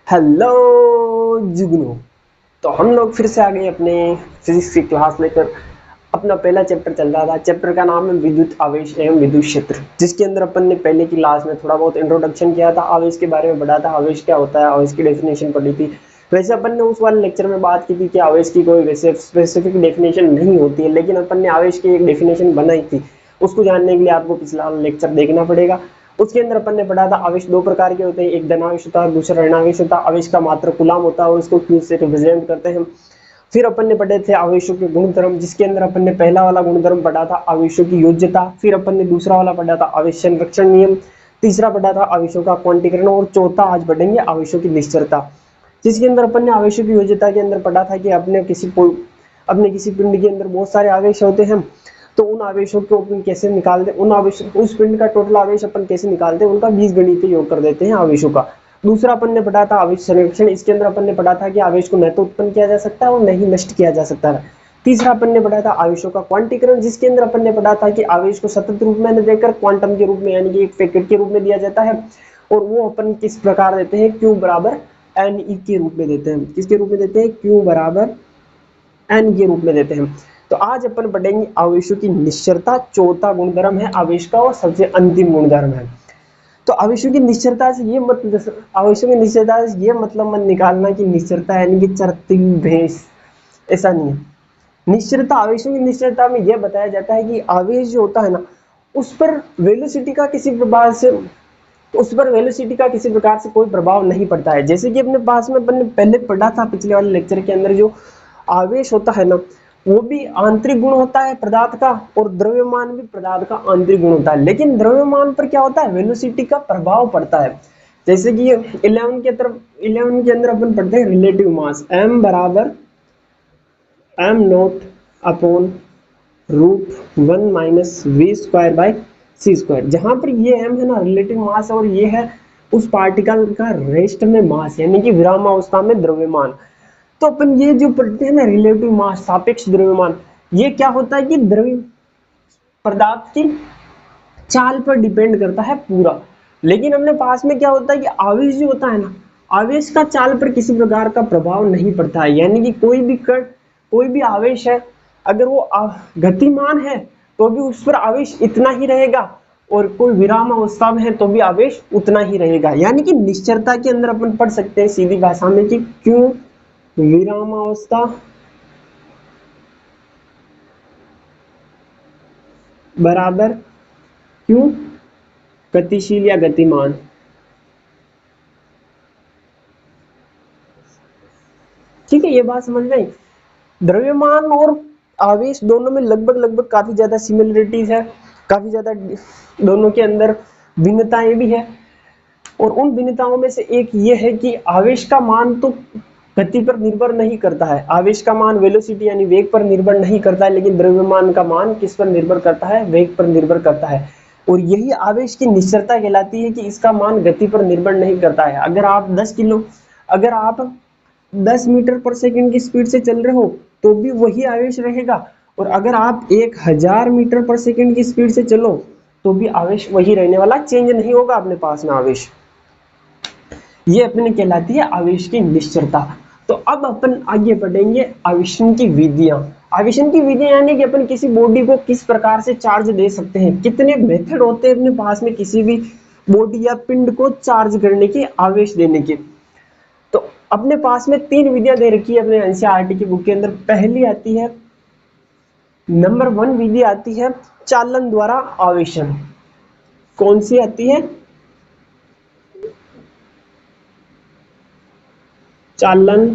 Hello जुगनू। तो हम लोग फिर से आ गए अपने फिजिक्स की क्लास लेकर। अपना पहला चैप्टर चल रहा था। चैप्टर का नाम है विद्युत आवेश एवं विद्युत क्षेत्र, जिसके अंदर अपन ने पहले की क्लास में थोड़ा बहुत इंट्रोडक्शन किया था, आवेश के बारे में पढ़ा था, आवेश क्या होता है, आवेश की डेफिनेशन पढ़ी थी। वैसे अपन ने उस वाले लेक्चर में बात की थी कि आवेश की कोई वैसे स्पेसिफिक डेफिनेशन नहीं होती है, लेकिन अपन ने आवेश की एक डेफिनेशन बनाई थी। उसको जानने के लिए आपको पिछला लेक्चर देखना पड़ेगा। उसके अंदर अपन ने पढ़ा था आवेश दो प्रकार के होते हैं, एक धनावेश होता है, दूसरा ऋणावेश होता है। आवेश का मात्र कूलम होता है और इसको Q से रिप्रेजेंट करते हैं। फिर अपन ने पढ़े थे आवेशों के गुणधर्म, जिसके अंदर अपन ने पहला वाला गुणधर्म पढ़ा था आवेशों की योज्यता। फिर अपन ने दूसरा वाला पढ़ा था आवेश संरक्षण नियम। तीसरा पढ़ा था आवेशों का क्वांटीकरण और चौथा आज पढ़ेंगे आवेशों की निश्चरता, जिसके अंदर अपन ने आवेशों की योज्यता के अंदर पढ़ा था कि अपने किसी पिंड के अंदर बहुत सारे आवेश होते हैं, तो उन आवेशों को अपन कैसे निकालते, उन आवेश उस पिंड का टोटल आवेश अपन कैसे निकालते हैं, उनका बीजगणितीय योग कर देते हैं आवेशों का। दूसरा अपन ने पढ़ा था आवेश संरक्षण। इसके अंदर अपन ने पढ़ा था कि आवेश को न तो उत्पन्न किया जा सकता है और न ही नष्ट किया जा सकता है। तीसरा अपन ने पढ़ा था आवेशों का क्वांटीकरण, जिसके अंदर अपन ने पढ़ा था कि आवेश को सतत रूप में न देकर क्वांटम के रूप में यानी कि एक पैकेट के रूप में दिया जाता है, और वो अपन किस प्रकार देते हैं, क्यू बराबर एन ई के रूप में देते हैं। किसके रूप में देते हैं, क्यू बराबर एन के रूप में देते हैं। तो आज अपन पढ़ेंगे आवेशों की निश्चरता। चौथा गुणधर्म है आवेश का और सबसे अंतिम गुणधर्म है। तो आवेशों की निश्चरता से ये मत आवेशों की निश्चरता से ये मतलब मत निकालना कि निश्चरता यानी कि चरती भैंस, ऐसा नहीं है। निश्चरता, आवेशों की निश्चरता में यह बताया जाता है कि आवेश जो होता है ना, उस पर वेलोसिटी का किसी प्रकार से कोई प्रभाव नहीं पड़ता है। जैसे कि अपने पास में अपन ने पहले पढ़ा था पिछले वाले लेक्चर के अंदर, जो आवेश होता है ना, वो भी आंतरिक गुण होता है पदार्थ का, और द्रव्यमान भी पदार्थ का आंतरिक गुण होता है। लेकिन द्रव्यमान पर क्या होता है, वेलोसिटी का प्रभाव पड़ता है। जैसे कि 11 के अंदर अपन पढ़ते हैं रिलेटिव मास, m बराबर m nought upon √1 minus v square by c square. जहां पर ये m है ना रिलेटिव मास, और ये है उस पार्टिकल का रेस्ट में मास यानी कि विरामावस्था में द्रव्यमान। तो अपन ये जो पढ़ते हैं ना रिलेटिव मास, सापेक्ष द्रव्यमान, ये क्या होता है कि द्रव्य पदार्थ की चाल पर डिपेंड करता है पूरा। लेकिन अपने पास में क्या होता है कि आवेश जो होता है ना, आवेश का चाल पर किसी प्रकार का प्रभाव नहीं पड़ता है। यानी कि कोई भी कण, कोई भी आवेश है, अगर वो गतिमान है तो भी उस पर आवेश इतना ही रहेगा, और कोई विराम अवस्था में है तो भी आवेश उतना ही रहेगा। यानी कि निश्चरता के अंदर अपन पढ़ सकते हैं सीधी भाषा में कि क्यों विरामावस्था बराबर क्यों गतिशील या गतिमान। ठीक है, ये बात समझ में आई। द्रव्यमान और आवेश दोनों में लगभग काफी ज्यादा सिमिलरिटीज है, काफी ज्यादा दोनों के अंदर भिन्नताएं भी है। और उन भिन्नताओं में से एक ये है कि आवेश का मान तो गति पर निर्भर नहीं करता है, आवेश का मान वेलोसिटी यानी वेग पर निर्भर नहीं करता है, लेकिन द्रव्यमान का मान किस पर निर्भर करता है, वेग पर निर्भर करता है। और यही आवेश की निश्चरता कहलाती है कि इसका मान गति पर निर्भर नहीं करता है। अगर आप 10 मीटर पर सेकंड की स्पीड से चल रहे हो तो भी वही आवेश रहेगा, और अगर आप 1000 मीटर पर सेकंड की स्पीड से चलो तो भी आवेश वही रहने वाला, चेंज नहीं होगा अपने पास में आवेश। ये अपने कहलाती है आवेश की निश्चरता। तो अब अपन आगे बढ़ेंगे आवेशन की विधियां। आवेशन की विधियां यानी कि अपन किसी बॉडी को किस प्रकार से चार्ज दे सकते हैं, कितने मेथड होते हैं अपने पास में किसी भी बॉडी या पिंड को चार्ज करने के, आवेश देने के। तो अपने पास में 3 विधियां दे रखी है अपने एनसीईआरटी की बुक के अंदर। पहली आती है, नंबर 1 विधि आती है चालन द्वारा आवेशन। कौन सी आती है, चालन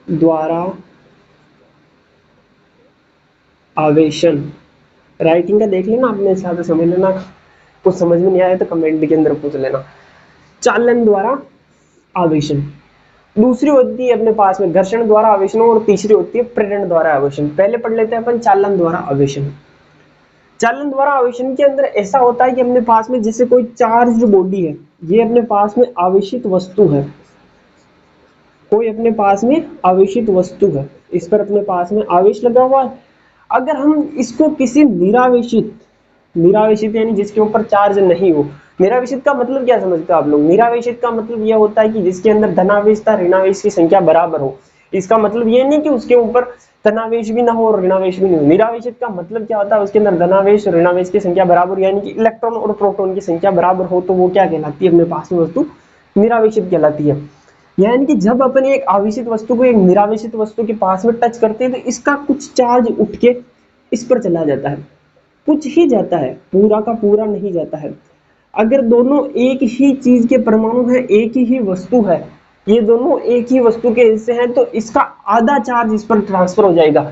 द्वारा आवेशन। राइटिंग का देख लेना, अपने हिसाब से समझ लेना, कुछ समझ में नहीं आया तो कमेंट के अंदर पूछ लेना। चालन द्वारा आवेशन। दूसरी होती है अपने पास में घर्षण द्वारा आवेशन, और तीसरी होती है प्रेरण द्वारा आवेशन। पहले पढ़ लेते हैं अपन चालन द्वारा आवेशन। चालन द्वारा आवेशन के अंदर ऐसा होता है कि अपने पास में जैसे कोई चार्ज बॉडी है, ये अपने पास में आवेशित वस्तु है, कोई अपने पास में आवेशित वस्तु है, इस पर अपने पास में आवेश लगा हुआ है। अगर हम इसको किसी निरावेशित यानी जिसके ऊपर चार्ज नहीं हो, निरावेशित का मतलब क्या समझते हो आप लोग? निरावेशित का मतलब यह होता है कि जिसके अंदर धनावेश तथा ऋणावेश की संख्या बराबर हो। इसका मतलब ये नहीं कि उसके ऊपर धनावेश भी ना हो और ऋणावेश भी नहीं हो। निरावेशित का मतलब क्या होता है? उसके अंदर धनावेश और ऋणावेश की संख्या बराबर, यानी कि इलेक्ट्रॉन और प्रोटॉन की संख्या बराबर हो तो वो क्या कहलाती है? अपने पास में वस्तु निरावेशित कहलाती है। यानी कि जब अपन एक आवेशित वस्तु को एक निरावेशित वस्तु के पास में टच करते हैं तो इसका कुछ चार्ज उठ के इस पर चला जाता है, कुछ ही जाता है, पूरा का पूरा नहीं जाता है। अगर दोनों एक ही चीज के परमाणु हैं, एक ही वस्तु है, ये दोनों एक ही वस्तु के हिस्से हैं, तो इसका आधा चार्ज इस पर ट्रांसफर हो जाएगा।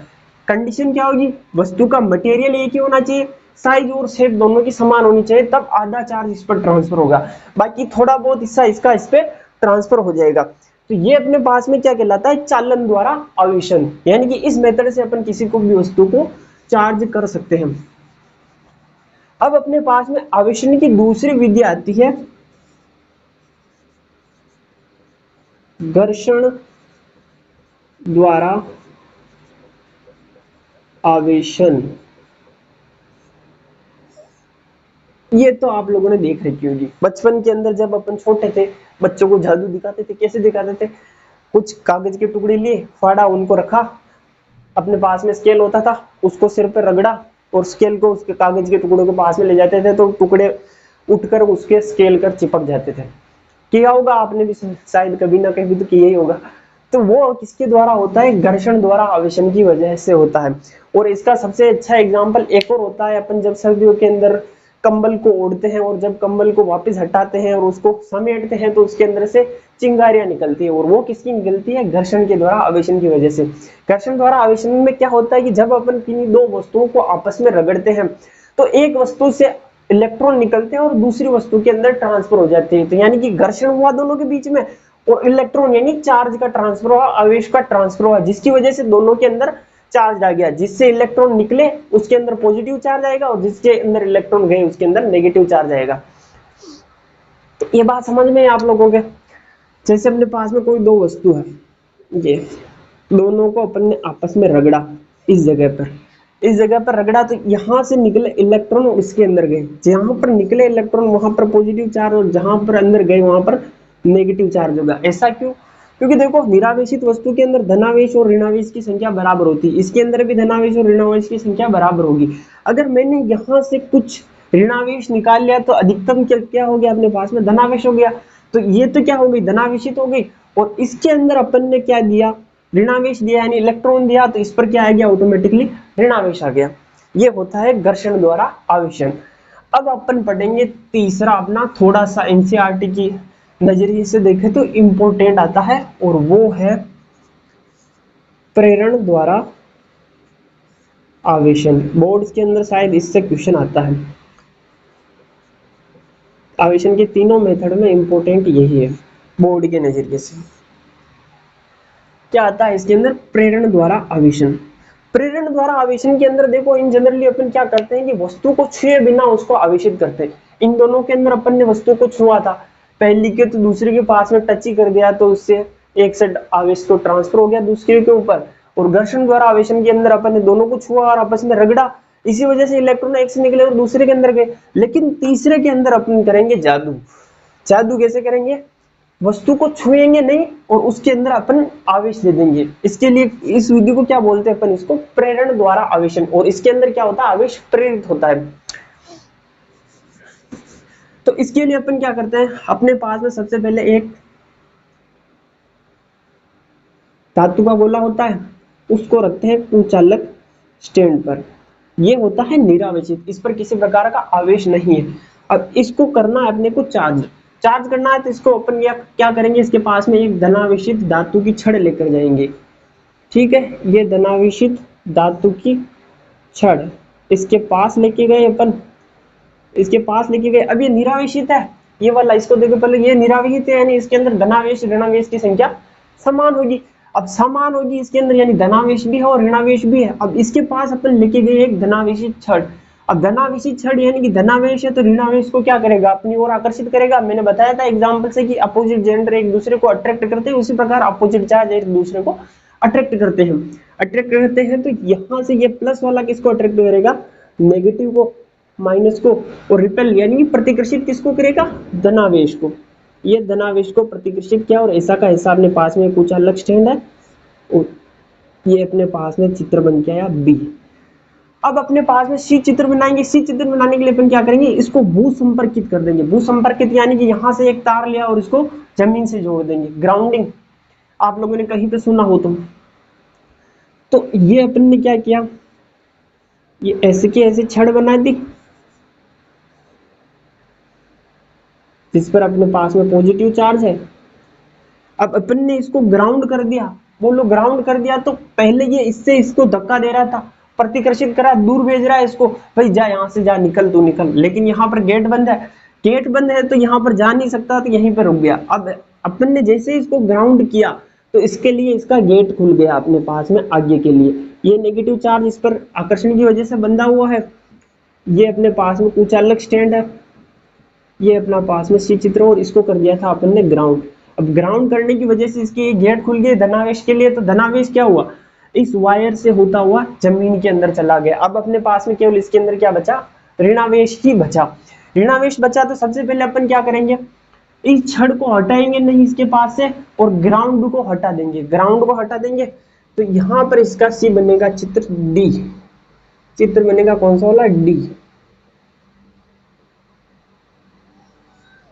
कंडीशन क्या होगी? वस्तु का मटेरियल एक ही होना चाहिए, साइज और शेप दोनों की समान होनी चाहिए, तब आधा चार्ज इस पर ट्रांसफर होगा, बाकी थोड़ा बहुत हिस्सा इसका इस पे ट्रांसफर हो जाएगा। तो ये अपने पास में क्या कहलाता है? चालन द्वारा आवेशन। यानी कि इस मेथड से अपन किसी को भी वस्तु को चार्ज कर सकते हैं। अब अपने पास में आवेशन की दूसरी विधि आती है घर्षण द्वारा आवेशन। ये तो आप लोगों ने देख रखी होगी बचपन के अंदर, जब अपन छोटे थे बच्चों को जादू दिखाते थे। कैसे दिखाते थे? कुछ कागज के टुकड़े लिए, फाड़ा, उनको रखा, अपने पास में स्केल होता था, उसको सिर पर रगड़ा और स्केल को उसके कागज के टुकड़ों के पास में ले जाते थे, तो टुकड़े उठकर उसके स्केल कर चिपक जाते थे। किया होगा आपने भी, शायद कभी ना कभी तो किया ही होगा। तो वो किसके द्वारा होता है? घर्षण द्वारा आवेशन की वजह से होता है। और इसका सबसे अच्छा एग्जाम्पल एक और होता है, अपन जब सर्दियों के अंदर कंबल को ओढ़ते हैं और जब कंबल को वापस हटाते हैं और उसको समेटते हैं तो उसके अंदर से चिंगारियां निकलती है, और वो किसकी निकलती है? घर्षण के द्वारा आवेशन की वजह से। घर्षण द्वारा आवेशन में क्या होता है कि जब अपन किन्हीं दो वस्तुओं को आपस में रगड़ते हैं तो एक वस्तु से इलेक्ट्रॉन निकलते हैं और दूसरी वस्तु के अंदर ट्रांसफर हो जाते हैं। तो यानी कि घर्षण हुआ दोनों के बीच में, और इलेक्ट्रॉन यानी चार्ज का ट्रांसफर हुआ, आवेश का ट्रांसफर हुआ, जिसकी वजह से दोनों के अंदर चार्ज आ गया। जिससे इलेक्ट्रॉन निकले उसके अंदर पॉजिटिव चार्ज आएगा और जिसके अंदर इलेक्ट्रॉन गए उसके अंदर नेगेटिव चार्ज आएगा। तो ये बात समझ में आप लोगों के? जैसे अपने पास में कोई दो वस्तु है, ये दोनों को अपन ने आपस में रगड़ा, इस जगह पर रगड़ा, तो यहां से निकले इलेक्ट्रॉन और इसके अंदर गए। जहां पर निकले इलेक्ट्रॉन वहां पर पॉजिटिव चार्ज और जहां पर अंदर गए वहां पर नेगेटिव चार्ज होगा। ऐसा क्यों? क्योंकि देखो निरावेशित वस्तु के अंदर धनावेश और ऋणावेश की संख्या बराबर होती है, इसके अंदर भी धनावेश और ऋणावेश की संख्या बराबर होगी। अगर मैंने यहां से कुछ ऋणावेश निकाल लिया तो अधिकतम क्या हो गया? अपने पास में धनावेश हो गया। तो ये तो क्या हो गई? धनावेशित हो गई। और इसके अंदर अपन ने क्या दिया? ऋणावेश दिया, यानी इलेक्ट्रॉन दिया, तो इस पर क्या आ गया? ऑटोमेटिकली ऋणावेश आ गया। ये होता है घर्षण द्वारा आवेशन। अब अपन पढ़ेंगे तीसरा अपना, थोड़ा सा एनसीईआरटी की नजरिए से देखें तो इंपॉर्टेंट आता है, और वो है प्रेरण द्वारा आवेशन। बोर्ड के अंदर शायद इससे क्वेश्चन आता है। आवेशन के तीनों मेथड में इंपॉर्टेंट यही है बोर्ड के नजरिए से। क्या आता है इसके अंदर? प्रेरण द्वारा आवेशन। प्रेरण द्वारा आवेशन के अंदर देखो, इन जनरली अपन क्या करते हैं कि वस्तु को छुए बिना उसको आवेशित करते हैं। इन दोनों के अंदर अपन ने वस्तु को छुआ था, पहली के तो दूसरे के पास में टच ही कर दिया, तो उससे एक से आवेश को ट्रांसफर हो गया दूसरे के ऊपर। और घर्षण द्वारा आवेशन के अंदर अपन ने दोनों को छुआ और आपस में रगड़ा, इसी वजह से इलेक्ट्रॉन एक से निकले और दूसरे के अंदर गए। लेकिन तीसरे के अंदर अपन करेंगे जादू। जादू कैसे करेंगे? वस्तु को छुएंगे नहीं और उसके अंदर अपन आवेश दे देंगे। इसके लिए इस विधि को क्या बोलते हैं अपन? इसको प्रेरण द्वारा आवेशन। और इसके अंदर क्या होता है? आवेश प्रेरित होता है। तो इसके लिए अपन क्या करते हैं? अपने पास में सबसे पहले एक धातु का गोला होता है, उसको रखते हैं कुचालक स्टैंड पर। यह होता है निरावेशित, इस पर किसी प्रकार का आवेश नहीं है। अब इसको करना है अपने को चार्ज करना है, तो इसको अपन क्या करेंगे? इसके पास में एक धनावेशित धातु की छड़ लेकर जाएंगे। ठीक है, ये धनावेशित धातु की छड़ इसके पास लेके गए अपन, इसके पास लेके गए। अब ये निरावेशित है, ये वाला, इसको देखो पहले, ये निरावेशित है, यानी इसके अंदर धनावेश ऋणावेश की संख्या समान होगी। अब समान होगी इसके अंदर, यानी धनावेश भी है और ऋणावेश भी है। अब इसके पास अपन लेके गए एक धनावेशित छड़। अब धनावेशित छड़ यानी कि धनावेश है तो ऋणावेश को क्या करेगा? अपनी ओर आकर्षित करेगा। मैंने बताया था एग्जांपल से कि अपोजिट जेंडर एक दूसरे को अट्रैक्ट करते हैं, उसी प्रकार अपोजिट चार्ज एक दूसरे को अट्रैक्ट करते हैं। तो यहाँ से ये प्लस वाला किसको अट्रैक्ट करेगा? नेगेटिव को। माइनस को, और रिपेल यानी कि प्रतिकर्षित किसको करेगा, धनावेश को। ये धनावेश को प्रतिकर्षित किया और ऐसा का ऐसा अपने पास में कुछ अलग स्टैंड है, और ये अपने पास में चित्र बन के आया बी। अब अपने पास में सी चित्र बनाएंगे। सी चित्र बनाने के लिए अपन क्या करेंगे, इसको भू संपर्कित कर देंगे। भू संपर्कित यानी कि यहां से एक तार लिया और इसको जमीन से जोड़ देंगे, ग्राउंडिंग आप लोगों ने कहीं पे सुना हो तो ये अपन ने क्या किया, ये ऐसे की ऐसे छड़ बना दी जिस पर अपने पास में पॉजिटिव चार्ज है। अब अपन ने इसको ग्राउंड कर दिया। बोलो ग्राउंड कर दिया तो पहले ये इससे इसको धक्का दे रहा था, प्रतिकर्षित करा, दूर भेज रहा है इसको, भाई जा यहां से, जा निकल तू निकल, लेकिन यहाँ पर गेट बंद है, गेट बंद है तो यहाँ पर जा नहीं सकता, तो यहीं पर रुक गया। अब अपन ने जैसे इसको ग्राउंड किया तो इसके लिए इसका गेट खुल गया अपने पास में आगे के लिए। ये नेगेटिव चार्ज इस पर आकर्षण की वजह से बंधा हुआ है। ये अपने पास में कुछ अलग स्टैंड है, ये अपना पास में सी चित्र, और इसको कर दिया था अपन ने ग्राउंड। अब ग्राउंड करने की वजह से इसके गेट खुल गए धनावेश के लिए, तो धनावेश क्या हुआ, इस वायर से होता हुआ जमीन के अंदर चला गया। अब अपने पास में केवल इसके अंदर क्या बचा, ऋणावेश ही बचा। ऋणावेश बचा तो सबसे पहले अपन क्या करेंगे, इस छड़ को हटाएंगे नहीं इसके पास से, और ग्राउंड को हटा देंगे। ग्राउंड को हटा देंगे तो यहां पर इसका सी बनेगा चित्र डी। चित्र बनेगा कौन सा वाला, डी।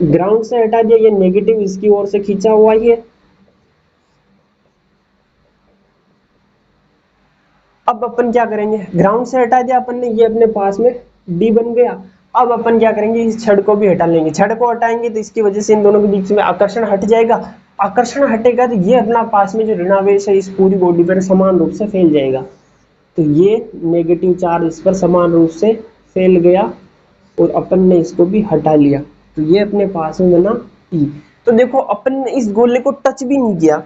ग्राउंड से हटा दिया, ये नेगेटिव इसकी ओर से खींचा हुआ ही है। अब अपन क्या करेंगे, ग्राउंड से हटा दिया अपन ने, ये अपने पास में डी बन गया। अब अपन क्या करेंगे, इस छड़ को भी हटा लेंगे। छड़ को हटाएंगे तो इसकी वजह से इन दोनों के बीच में आकर्षण हट जाएगा। आकर्षण हटेगा तो ये अपना पास में जो ऋणावेश है इस पूरी बॉडी पर समान रूप से फैल जाएगा। तो ये नेगेटिव चार्ज इस पर समान रूप से फैल गया और अपन ने इसको भी हटा लिया, तो ये अपने पास में बना ई। तो देखो अपन ने इस गोले को टच भी नहीं किया,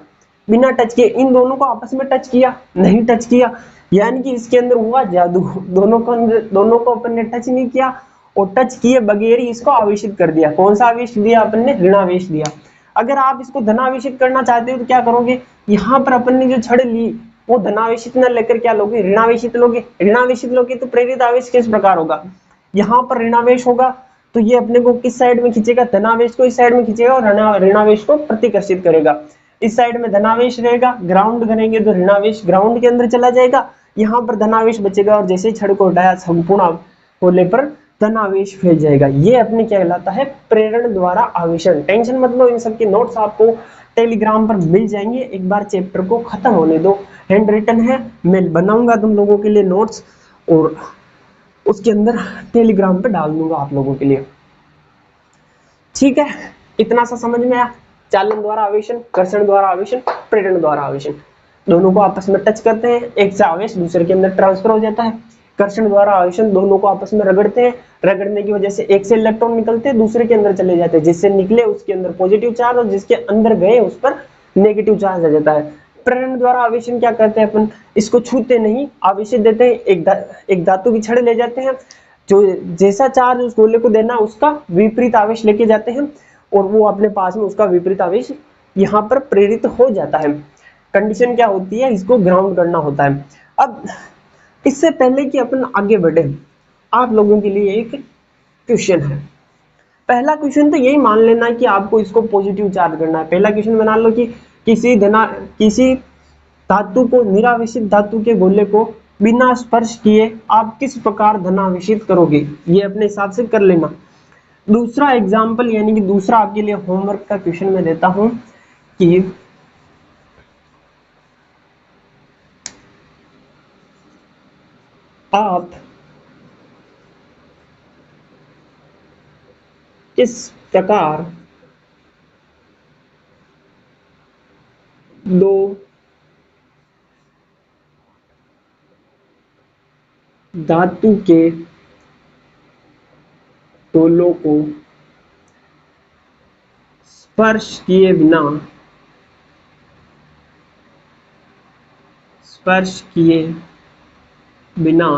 बिना टच किए इन दोनों को आपस में टच किया, नहीं टच किया, यानी कि इसके अंदर हुआ जादू। दोनों को अपन ने टच नहीं किया, और टच किए बगैर ही इसको आवेशित कर दिया। कौन सा आवेश दिया अपन ने, ऋणावेश दिया। अगर आप इसको धनावेशित करना चाहते हो तो क्या करोगे, यहाँ पर अपन ने जो छड़ ली वो धनावेशित न लेकर क्या लोगे, ऋणावेशित लोगे। ऋणावेशित लोगे तो प्रेरित आवेश किस प्रकार होगा, यहाँ पर ऋणावेश होगा तो ये अपने को किस साइड में खींचेगा, धनावेश को इस साइड में खींचेगा और ऋणावेश को प्रतिकर्षित करेगा। इस साइड में धनावेश रहेगा, ग्राउंड करेंगे तो ऋणावेश ग्राउंड के अंदर चला जाएगा, यहाँ पर धनावेश बचेगा, और जैसे ही छड़ को हटाया संपूर्ण होने पर धनावेश फैल जाएगा। ये अपने क्या कहलाता है, प्रेरण द्वारा आवेशन। टेंशन मत लो, इन सबके नोट्स आपको टेलीग्राम पर मिल जाएंगे। एक बार चैप्टर को खत्म होने दो, हैंड रिटन है, मैं बनाऊंगा तुम लोगों के लिए नोट्स, और उसके अंदर टेलीग्राम पे डाल दूंगा आप लोगों के लिए। ठीक है, इतना सा समझ में आया। चालन द्वारा आवेशन, कर्षण द्वारा आवेशन, प्रेरण द्वारा आवेशन, दोनों को आपस में टच करते हैं, एक से आवेश दूसरे के अंदर ट्रांसफर हो जाता है। कर्षण द्वारा आवेशन, दोनों को आपस में रगड़ते हैं, रगड़ने की वजह से एक से इलेक्ट्रॉन निकलते हैं दूसरे के अंदर चले जाते हैं, जिससे निकले उसके अंदर पॉजिटिव चार्ज और जिसके अंदर गए उस पर नेगेटिव चार्ज आ जाता है। प्रेरण द्वारा आवेशन क्या करते हैं अपन, इसको छूते नहीं, आवेशित देते हैं, एक धातु की छड़ ले जाते हैं, जो जैसा चार्ज उस गोले को देना उसका विपरीत आवेश लेके जाते हैं, और वो अपने पास में उसका विपरीत आवेश यहाँ पर प्रेरित हो जाता है। कंडीशन क्या होती है, इसको ग्राउंड करना होता है। अब इससे पहले कि अपन आगे बढ़े, आप लोगों के लिए एक क्वेश्चन है। पहला क्वेश्चन तो यही मान लेना कि आपको इसको पॉजिटिव चार्ज करना है। पहला क्वेश्चन बना लो कि किसी धातु को, निरावेशित धातु के गोले को बिना स्पर्श किए आप किस प्रकार धनावेशित करोगे, ये अपने हिसाब से कर लेना। दूसरा एग्जाम्पल यानी कि दूसरा आपके लिए होमवर्क का क्वेश्चन मैं देता हूं कि आप किस प्रकार दो धातु के गोलों को स्पर्श किए बिना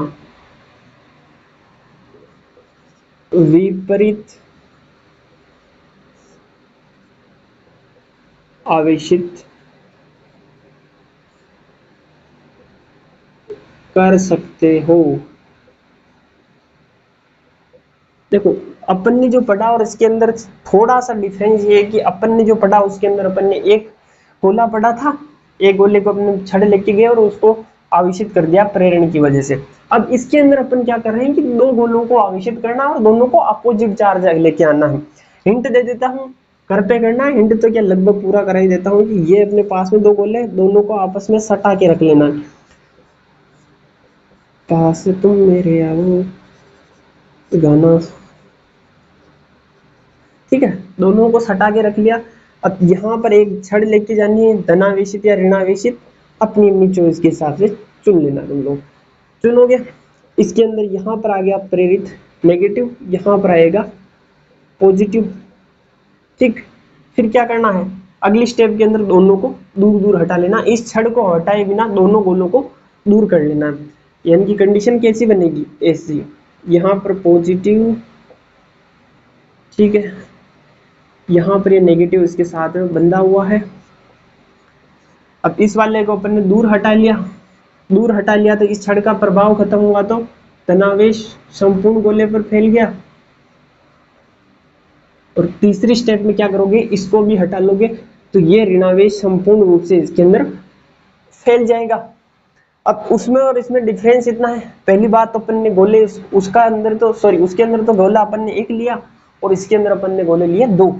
विपरीत आवेशित कर सकते हो। देखो अपन ने जो पढ़ा और इसके अंदर थोड़ा सा डिफरेंस ये है कि अपन ने जो पढ़ा उसके अंदर अपन ने एक गोला पढ़ा था, एक गोले को अपने छड़ लेके गए और उसको आवेशित कर दिया प्रेरण की वजह से। अब इसके अंदर अपन क्या कर रहे हैं कि दो गोलों को आवेशित करना और दोनों को अपोजिट चार्ज लेके आना है। हिंट दे देता हूँ, घर पे करना है, हिंट तो क्या लगभग पूरा करा ही देता हूँ कि ये अपने पास में दो गोले, दोनों को आपस में सटा के रख लेना। पास तुम मेरे आओ गाना, ठीक है, दोनों को सटा के रख लिया। अब यहाँ पर एक छड़ लेके जानी है, धनावेशित या ऋणावेशित, अपनी अपनी चॉइस के हिसाब से चुन लेना। तुम लोग चुनोगे, इसके अंदर यहाँ पर आ गया प्रेरित नेगेटिव, यहाँ पर आएगा पॉजिटिव, ठीक। फिर क्या करना है, अगली स्टेप के अंदर दोनों को दूर दूर हटा लेना, इस छड़ को हटाए बिना दोनों गोलों को दूर कर लेना। यानी कि कंडीशन कैसी बनेगी, ऐसी, यहाँ पर पॉजिटिव, ठीक है, यहाँ पर ये नेगेटिव इसके साथ में बंधा हुआ है। अब इस वाले को अपन ने दूर हटा लिया, दूर हटा लिया तो इस छड़ का प्रभाव खत्म हुआ तो धनावेश संपूर्ण गोले पर फैल गया। और तीसरी स्टेप में क्या करोगे, इसको भी हटा लोगे तो ये ऋणावेश संपूर्ण रूप से इसके अंदर फैल जाएगा। अब उसमें और इसमें डिफरेंस इतना है, पहली बात तो अपन ने गोले उसका अंदर तो सॉरी उसके अंदर तो गोला अपन ने एक लिया और इसके अंदर अपन ने गोले लिए दो।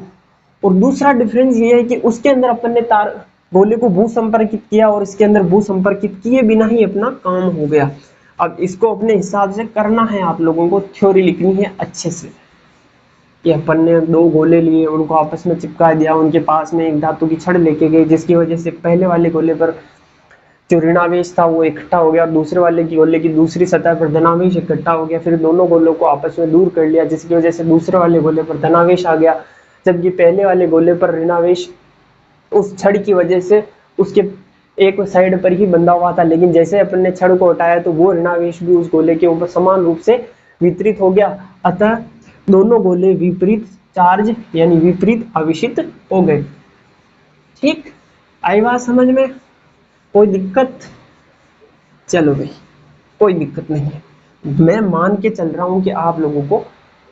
और दूसरा डिफरेंस ये है कि उसके अंदर अपन ने तार गोले को भू संपर्कित किया और इसके अंदर भू संपर्कित किए बिना ही अपना काम हो गया। अब इसको अपने हिसाब से करना है, आप लोगों को थ्योरी लिखनी है अच्छे से कि अपन ने दो गोले लिए, उनको आपस में चिपका दिया, उनके पास में एक धातु की छड़ लेके गए जिसकी वजह से पहले वाले गोले पर जो ऋणावेश था वो इकट्ठा हो गया, दूसरे वाले की गोले की दूसरी सतह पर धनावेश इकट्ठा हो गया। फिर दोनों गोलों को आपस में दूर कर लिया जिसकी वजह से दूसरे वाले गोले पर धनावेश आ गया, जबकि पहले वाले गोले पर ऋणावेश उस छड़ की वजह से उसके एक साइड पर ही बंधा हुआ था। लेकिन जैसे अपन ने छड़ को हटाया तो वो ऋणावेश भी उस गोले के ऊपर समान रूप से वितरित हो गया, अतः दोनों गोले विपरीत चार्ज यानी विपरीत आवेशित हो गए। ठीक, आई बात समझ में, कोई दिक्कत? चलो भाई, कोई दिक्कत नहीं है, मैं मान के चल रहा हूं कि आप लोगों को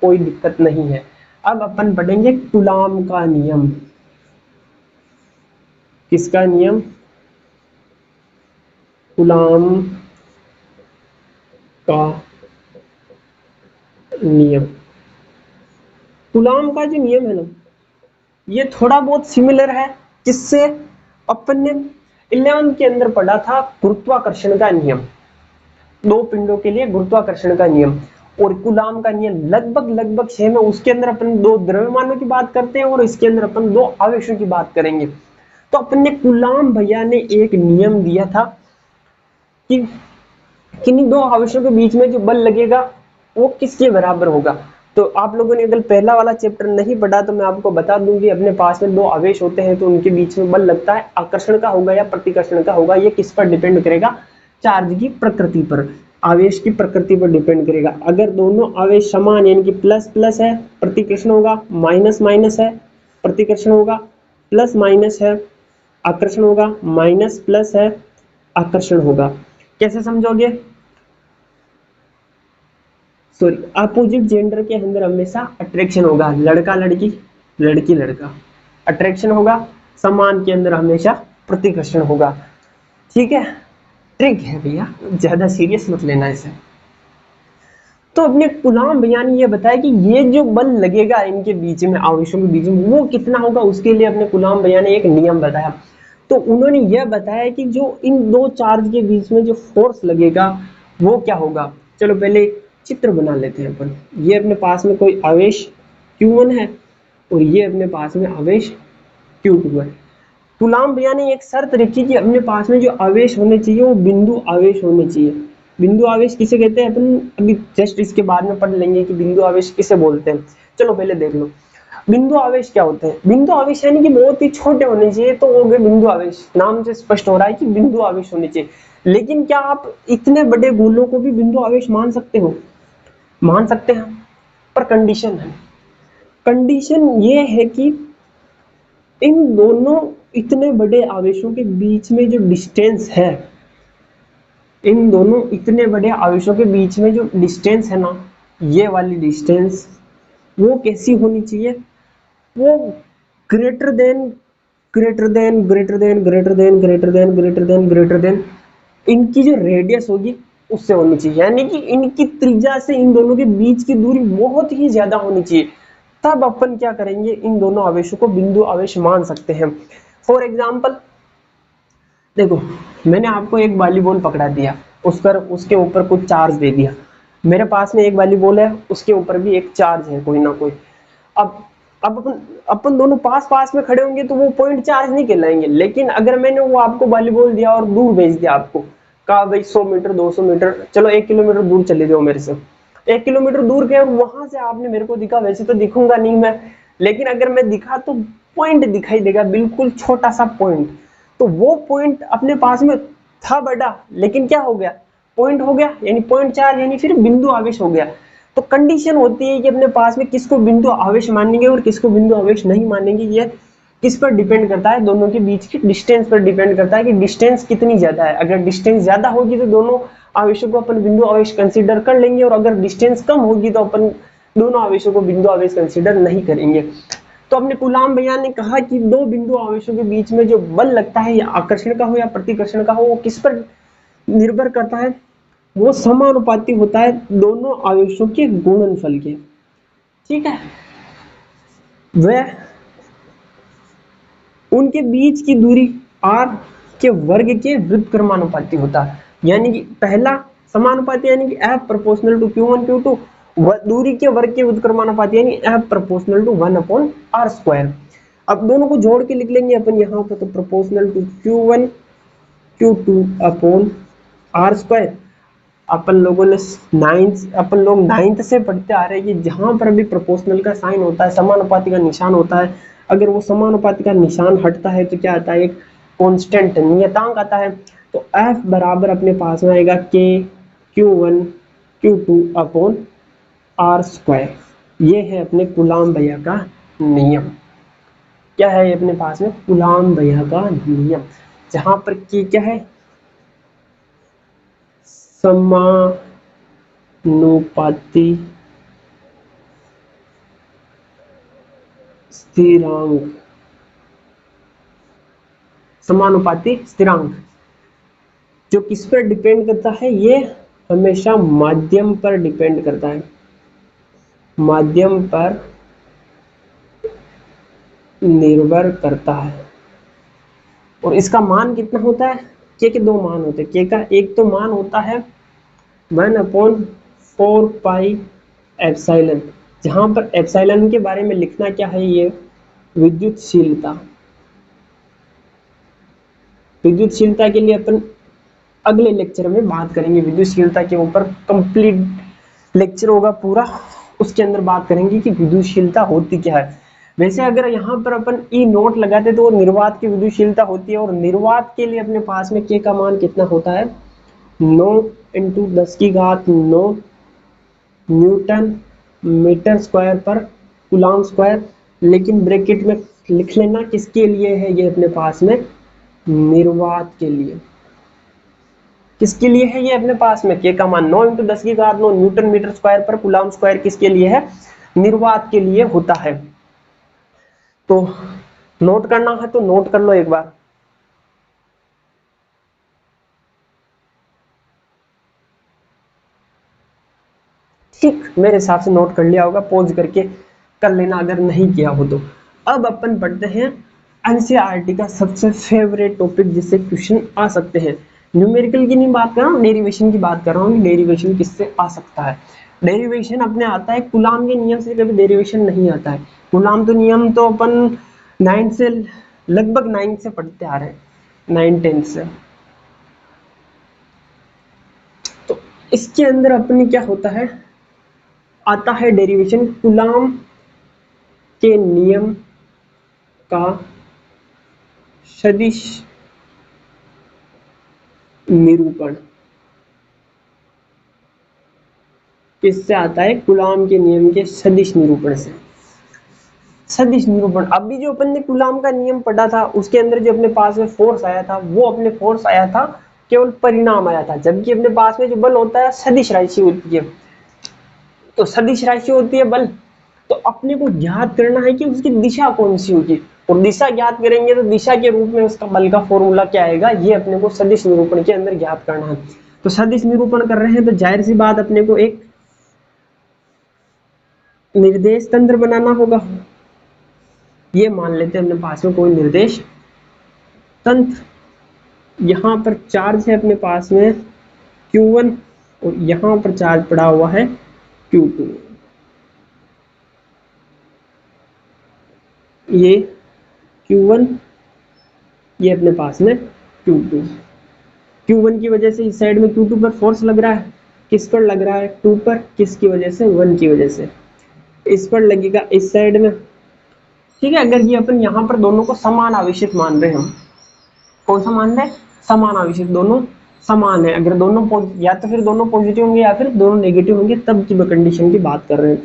कोई दिक्कत नहीं है। अब अपन पढ़ेंगे कूलाम का नियम। किसका नियम? कूलाम का नियम। कूलाम का जो नियम है ना, ये थोड़ा बहुत सिमिलर है किससे, अपन ने 11th के अंदर पढ़ा था गुरुत्वाकर्षण का नियम, दो पिंडों के लिए गुरुत्वाकर्षण का नियम। और कूलाम का नियम लगभग सेम है, उसके अंदर अपन दो द्रव्यमानों की बात करते हैं और इसके अंदर अपन दो आवेशों की बात करेंगे। तो अपन ने कूलाम भैया ने एक नियम दिया था कि किन्हीं दो आवेशों के बीच में जो बल लगेगा वो किसके बराबर होगा। तो आप लोगों ने अगर पहला वाला चैप्टर नहीं पढ़ा तो मैं आपको बता दूंगी, अपने पास में दो आवेश होते हैं तो उनके बीच में बल लगता है, आकर्षण का होगा या प्रतिकर्षण का होगा, ये किस पर डिपेंड करेगा, चार्ज की प्रकृति पर, आवेश की प्रकृति पर डिपेंड करेगा। अगर दोनों आवेश समान यानी कि प्लस प्लस है प्रतिकर्षण होगा, माइनस माइनस है प्रतिकर्षण होगा, प्लस माइनस है आकर्षण होगा, माइनस प्लस है आकर्षण होगा। कैसे समझोगे? सॉरी, अपोजिट जेंडर के अंदर हमेशा अट्रैक्शन होगा, लड़का लड़की लड़की लड़का अट्रैक्शन होगा, समान के अंदर हमेशा प्रतिकर्षण होगा। ठीक है, ट्रिक है भैया, ज्यादा सीरियस मत लेना इसे। तो अपने कूलाम भैया ने ये बताया कि ये जो बल लगेगा इनके बीच में, आवेशों के बीच में, वो कितना होगा, उसके लिए अपने कूलाम भैया ने एक नियम बताया। तो उन्होंने यह बताया कि जो इन दो चार्ज के बीच में जो फोर्स लगेगा वो क्या होगा। चलो पहले चित्र बना लेते हैं अपन। ये अपने पास में कोई आवेश Q1 है और ये अपने पास में आवेश Q2 है। कूलाम भैया ने एक शर्त रखी कि अपने पास में जो आवेश होने चाहिए वो बिंदु आवेश होने चाहिए। बिंदु आवेश किसे कहते हैं, अपन अभी जस्ट इसके बाद में पढ़ लेंगे कि बिंदु आवेश किसे बोलते हैं। चलो पहले देख लो बिंदु आवेश क्या होते हैं। बिंदु आवेश यानी कि बहुत ही छोटे होने चाहिए, तो हो गए बिंदु आवेश। नाम से स्पष्ट हो रहा है कि बिंदु आवेश होने चाहिए। लेकिन क्या आप इतने बड़े गोलों को भी बिंदु आवेश मान सकते हो? मान सकते हैं, पर कंडीशन है। कंडीशन ये है कि इन दोनों इतने बड़े आवेशों के बीच में जो डिस्टेंस है, इन दोनों इतने बड़े आवेशों के बीच में जो डिस्टेंस है ना, ये वाली डिस्टेंस वो कैसी होनी चाहिए, वो greater than greater than greater than greater than greater than greater than greater than इनकी जो रेडियस होगी उससे होनी चाहिए, यानी कि इनकी त्रिज्या से इन दोनों के बीच की दूरी बहुत ही ज्यादा होनी चाहिए। तब अपन क्या करेंगे, इन दोनों आवेशों को बिंदु आवेश मान सकते हैं। फॉर एग्जाम्पल देखो, मैंने आपको एक वॉलीबॉल पकड़ा दिया, उस पर उसके ऊपर कुछ चार्ज दे दिया, मेरे पास में एक वॉलीबॉल है, उसके ऊपर भी एक चार्ज है कोई ना कोई। अब अब अपन दोनों पास पास में खड़े होंगे तो वो पॉइंट चार्ज नहीं कहलाएंगे, लेकिन अगर मैंने वो आपको वॉलीबॉल दिया और दूर भेज दिया, आपको कहा भाई 100 मीटर 200 मीटर चलो 1 किलोमीटर दूर चले जाओ मेरे से, 1 किलोमीटर दूर गए और वहां से आपने मेरे को दिखा, वैसे तो दिखूंगा नहीं मैं, लेकिन अगर मैं दिखा तो पॉइंट दिखाई देगा, बिल्कुल छोटा सा पॉइंट। तो वो पॉइंट अपने पास में था बड़ा, लेकिन क्या हो गया, पॉइंट हो गया, यानी पॉइंट चार्ज, यानी फिर बिंदु आवेश हो गया। तो कंडीशन होती है कि अपने पास में किसको बिंदु आवेश मानेंगे और किसको बिंदु आवेश नहीं मानेंगे, ये किस पर डिपेंड करता है, दोनों के बीच की डिस्टेंस पर डिपेंड करता है कि डिस्टेंस कितनी ज्यादा है। अगर डिस्टेंस ज्यादा होगी तो दोनों आवेशों को अपन बिंदु आवेश कंसीडर कर लेंगे, और अगर डिस्टेंस कम होगी तो अपन दोनों आवेशों को बिंदु आवेश कंसीडर नहीं करेंगे। तो अपने कूलाम भैया ने कहा कि दो बिंदु आवेशों के बीच में जो बल लगता है, या आकर्षण का हो या प्रतिकर्षण का हो, वो किस पर निर्भर करता है, वो समानुपाती होता है दोनों आवेशों के गुणनफल के। ठीक है, वह उनके बीच की दूरी r के वर्ग के व्युत्क्रमानुपाती होता है, यानी कि पहला समानुपाती यानी कि f proportional to q1 q2, दूरी के वर्ग के व्युत्क्रमानुपाती यानी f प्रोपोर्शनल टू 1/r²। अब दोनों को जोड़ के लिख लेंगे अपन यहाँ पर, तो प्रोपोर्शनल टू q1 q2/r²। अपन लोग नाइन्थ से पढ़ते आ रहे हैं कि जहां पर भी प्रोपोर्शनल का साइन होता है, समानुपाती का निशान होता है, अगर वो समानुपाती का निशान हटता है तो क्या आता है, एक कांस्टेंट नियतांक आता है। तो F बराबर अपने पास में आएगा k q1 q2/r²। ये है अपने कूलाम भैया का नियम। क्या है ये अपने पास में, कूलाम भैया का नियम, जहां पर k क्या है, समानुपाती स्थिरांक, समानुपाती स्थिरांक जो किस पर डिपेंड करता है, ये हमेशा माध्यम पर डिपेंड करता है, माध्यम पर निर्भर करता है। और इसका मान कितना होता है, के दो मान होते हैं, के का एक तो मान होता है 1/4 पाई एप्सिलॉन, जहां पर एप्सिलॉन के बारे में लिखना क्या है, ये विद्युतशीलता। विद्युतशीलता के लिए अपन अगले लेक्चर में बात करेंगे, विद्युतशीलता के ऊपर कंप्लीट लेक्चर होगा पूरा, उसके अंदर बात करेंगे कि विद्युतशीलता होती क्या है। वैसे अगर यहाँ पर अपन ई नोट लगाते तो निर्वात की विद्युतशीलता होती है, और निर्वात के लिए अपने पास में के का मान कितना होता है, 9 × 10⁹ न्यूटन मीटर स्क्वायर पर कूलाम स्क्वायर। लेकिन ब्रैकेट में लिख लेना किसके लिए है, ये अपने पास में निर्वात के लिए। किसके लिए है ये अपने पास में, के का मान 9 × 10⁹ न्यूटन मीटर स्क्वायर पर कूलाम स्क्वायर किसके लिए है, निर्वात के लिए होता है। तो नोट करना है तो नोट कर लो एक बार। ठीक, मेरे हिसाब से नोट कर लिया होगा, पॉज करके कर लेना अगर नहीं किया हो तो। अब अपन पढ़ते हैं एनसीईआरटी का सबसे फेवरेट टॉपिक जिससे क्वेश्चन आ सकते हैं। न्यूमेरिकल की नहीं बात कर रहा हूँ, डेरिवेशन की बात कर रहा हूँ। डेरिवेशन किससे आ सकता है, डेरिवेशन अपने आता है कूलाम के नियम से, कभी डेरिवेशन नहीं आता है। कूलाम तो नियम तो अपन 9 से लगभग 9 से पढ़ते आ रहे हैं, 9-10 से। तो इसके अंदर अपने क्या होता है, आता है डेरिवेशन कूलाम के नियम का सदिश निरूपण। किससे आता है, कूलाम के नियम के सदिश निरूपण से। सदिश निरूपण, अभी जो अपन ने कूलाम का नियम पढ़ा था उसके अंदर जो अपने पास में फोर्स आया था, वो अपने फोर्स आया था केवल परिणाम आया था, जबकि अपने पास में जो बल होता है सदिश राशि होती है। तो सदिश राशि होती है बल, तो अपने को ज्ञात करना है कि उसकी दिशा कौन सी होगी, और दिशा ज्ञात करेंगे तो दिशा के रूप में उसका बल का फॉर्मूला क्या आएगा, ये अपने को सदिश निरूपण के अंदर ज्ञात करना है। तो सदिश निरूपण कर रहे हैं तो जाहिर सी बात अपने को एक निर्देश तंत्र बनाना होगा। ये मान लेते हैं अपने पास में कोई निर्देश तंत्र, यहाँ पर चार्ज है अपने पास में Q1 और यहाँ पर चार्ज पड़ा हुआ है Q2। ये Q1, ये अपने पास में Q2। Q1 की वजह से इस साइड में Q2 पर फोर्स लग रहा है, किस पर लग रहा है, 2 पर, किसकी वजह से, 1 की वजह से। इस पर लगेगा इस साइड में, ठीक है। अगर ये अपन यहाँ पर दोनों को समान आवेशित मान रहे हैं, हम कौन सा मान रहे हैं, समान आवेशित, दोनों समान है। अगर दोनों या तो फिर दोनों पॉजिटिव होंगे या फिर दोनों नेगेटिव होंगे, तब की कंडीशन की बात कर रहे हैं।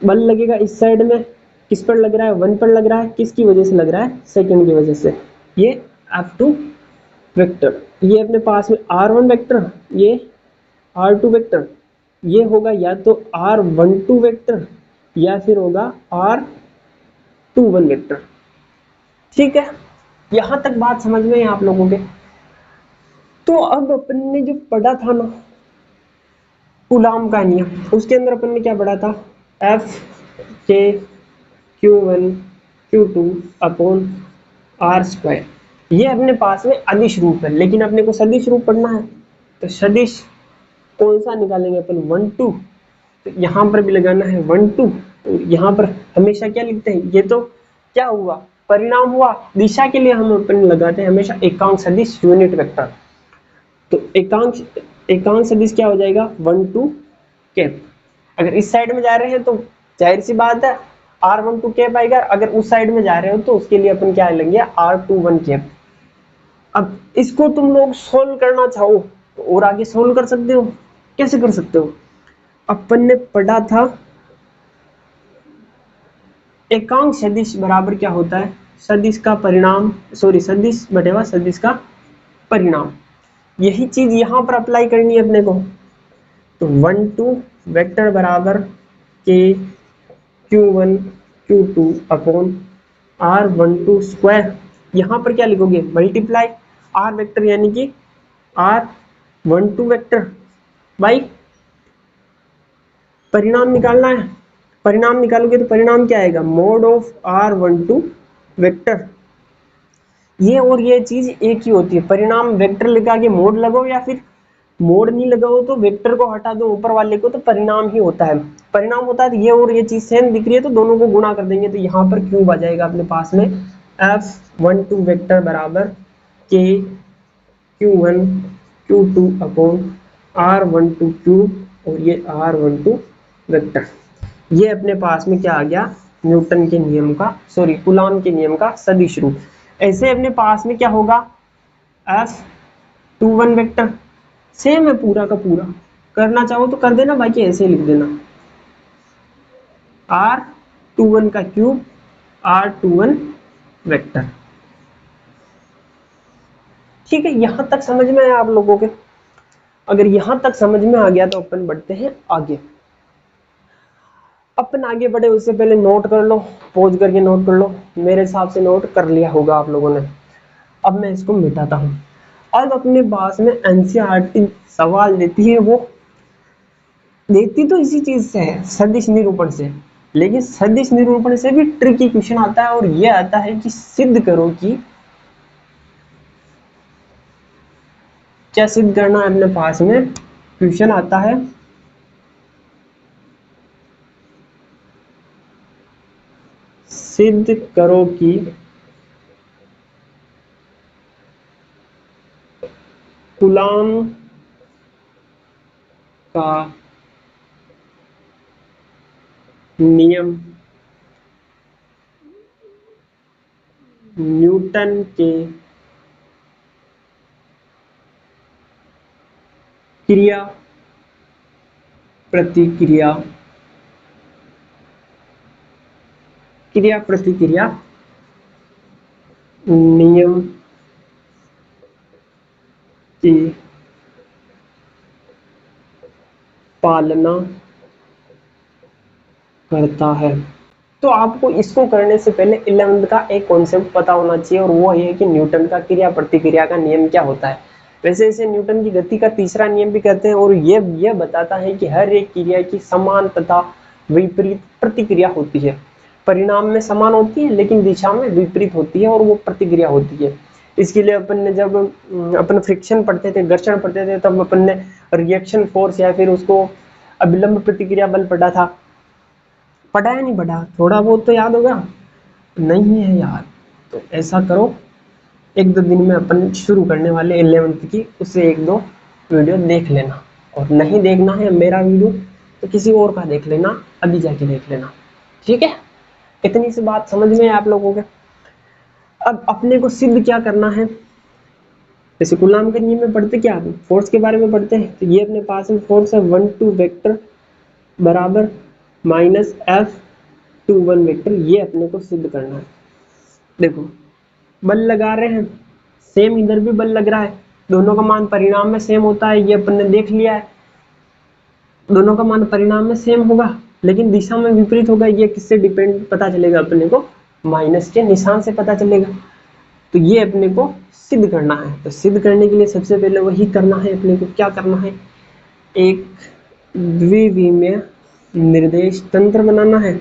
बल लगेगा इस साइड में, किस पर लग रहा है, 1 पर लग रहा है, किसकी वजह से लग रहा है, सेकंड की वजह से। ये F2 वेक्टर, ये अपने पास में R1 वेक्टर, ये R2 वेक्टर, ये होगा या तो R12 वेक्टर या फिर होगा R21 वेक्टर, ठीक है। यहां तक बात समझ में है आप लोगों के। तो अब अपन ने जो पढ़ा था ना कूलाम का नियम, उसके अंदर अपन ने क्या पढ़ा था, F K Q1 Q2 upon R square. ये अपने पास में अदिश रूप है, लेकिन अपने को सदिश रूप पढ़ना है। तो सदिश कौन सा निकालेंगे अपन, 1 2, तो यहाँ पर भी लगाना है 1 2, तो यहाँ पर हमेशा क्या लिखते हैं, ये तो क्या हुआ, परिणाम हुआ। दिशा के लिए हम अपन लगाते हैं हमेशा एकांक सदिश यूनिट वेक्टर। तो एकांक सदिश क्या हो जाएगा, 1 2 कैप। अगर इस साइड में जा रहे हैं तो जाहिर सी बात है R12 कैप आएगा, अगर उस साइड में जा रहे हो तो उसके लिए अपन क्या लेंगे, R21 कैप। अब इसको तुम लोग सोल्व करना चाहो तो और आगे सोल्व कर सकते हो। कैसे कर सकते हो, अपन ने पढ़ा था एकांक सदिश बराबर क्या होता है, सदिश का परिणाम, सॉरी सदिश बटेवा सदिश का परिणाम। यही चीज यहां पर अप्लाई करनी है अपने को। तो 1 2 वेक्टर बराबर के Q1 Q2 upon R12 square. यहां पर क्या लिखोगे, मल्टीप्लाई R वेक्टर यानी कि R12 वेक्टर बाई परिणाम निकालना है। परिणाम निकालोगे तो परिणाम क्या आएगा, मोड ऑफ R12 वेक्टर। ये और ये चीज एक ही होती है, परिणाम वेक्टर लगा के मोड लगाओ या फिर मोड नहीं लगाओ तो वेक्टर को हटा दो ऊपर वाले को, तो परिणाम ही होता है। परिणाम होता है तो ये और ये चीज सेम दिख रही है तो दोनों को गुणा कर देंगे, तो यहाँ पर क्यूब आ जाएगा अपने पास में F12 वेक्टर बराबर के Q1 Q2 upon R12 cube और ये R12 वेक्टर। ये अपने पास में क्या आ गया, न्यूटन के नियम का, सॉरी कूलॉम के नियम का सदिश रूप। ऐसे अपने पास में क्या होगा, F21 वेक्टर सेम है पूरा का पूरा, करना चाहो तो कर देना, बाकी ऐसे लिख देना R21 का क्यूब R21 वेक्टर, ठीक है। यहां तक समझ में आया आप लोगों के। अगर यहां तक समझ में आ गया तो अपन बढ़ते हैं आगे। अपन आगे बढ़े उससे पहले नोट कर लो, पॉज करके नोट कर लो, मेरे हिसाब से नोट कर लिया होगा आप लोगों ने। अब मैं इसको मिटाता हूं। अब अपने पास में एनसीईआरटी सवाल देती है, वो देती तो इसी चीज से है, सदिश निरूपण से, लेकिन सदिश निरूपण से भी ट्रिकी क्वेश्चन आता है, और ये आता है कि सिद्ध करो कि, क्या सिद्ध करना है अपने पास में, क्वेश्चन आता है सिद्ध करो कि कूलॉम का नियम न्यूटन के क्रिया प्रतिक्रिया क्रिया प्रतिक्रिया नियम की पालना करता है। तो आपको इसको करने से पहले 11th का एक कॉन्सेप्ट पता होना चाहिए और वो ये है कि न्यूटन का क्रिया प्रतिक्रिया का नियम क्या होता है। वैसे इसे न्यूटन की गति का तीसरा नियम भी कहते हैं और ये बताता है कि हर एक क्रिया की समान तथा विपरीत प्रतिक्रिया होती है। परिणाम में समान होती है लेकिन दिशा में विपरीत होती है और वो प्रतिक्रिया होती है। इसके लिए अपन ने जब अपन फ्रिक्शन पढ़ते थे, घर्षण पढ़ते थे, तब अपन ने रिएक्शन फोर्स या फिर उसको अभिलंब प्रतिक्रिया बल पढ़ा था। पढ़ा या नहीं पढ़ा? थोड़ा बहुत तो याद होगा। नहीं है याद तो ऐसा करो, एक दो दिन में अपन शुरू करने वाले 11th की, उससे एक दो वीडियो देख लेना। और नहीं देखना है मेरा वीडियो तो किसी और का देख लेना, अभी जाके देख लेना, ठीक है। इतनी सी बात समझ में है आप लोगों के। अब अपने को सिद्ध क्या करना है, जैसे कूलाम के नियम में पढ़ते क्या, फोर्स के बारे में पढ़ते हैं। तो ये अपने पास में फोर्स है 1 2 वेक्टर बराबर माइनस F21 वेक्टर, ये अपने को सिद्ध करना है। देखो बल लगा रहे हैं, सेम इधर भी बल लग रहा है, दोनों का मान परिणाम में सेम होता है, ये अपन ने देख लिया है। दोनों का मान परिणाम में सेम होगा लेकिन दिशा में विपरीत होगा। ये किससे डिपेंड पता चलेगा अपने को? माइनस के निशान से पता चलेगा। तो ये अपने को सिद्ध करना है। तो सिद्ध करने के लिए सबसे पहले वही करना है, अपने को क्या करना है, एक द्विविमीय निर्देश तंत्र बनाना है।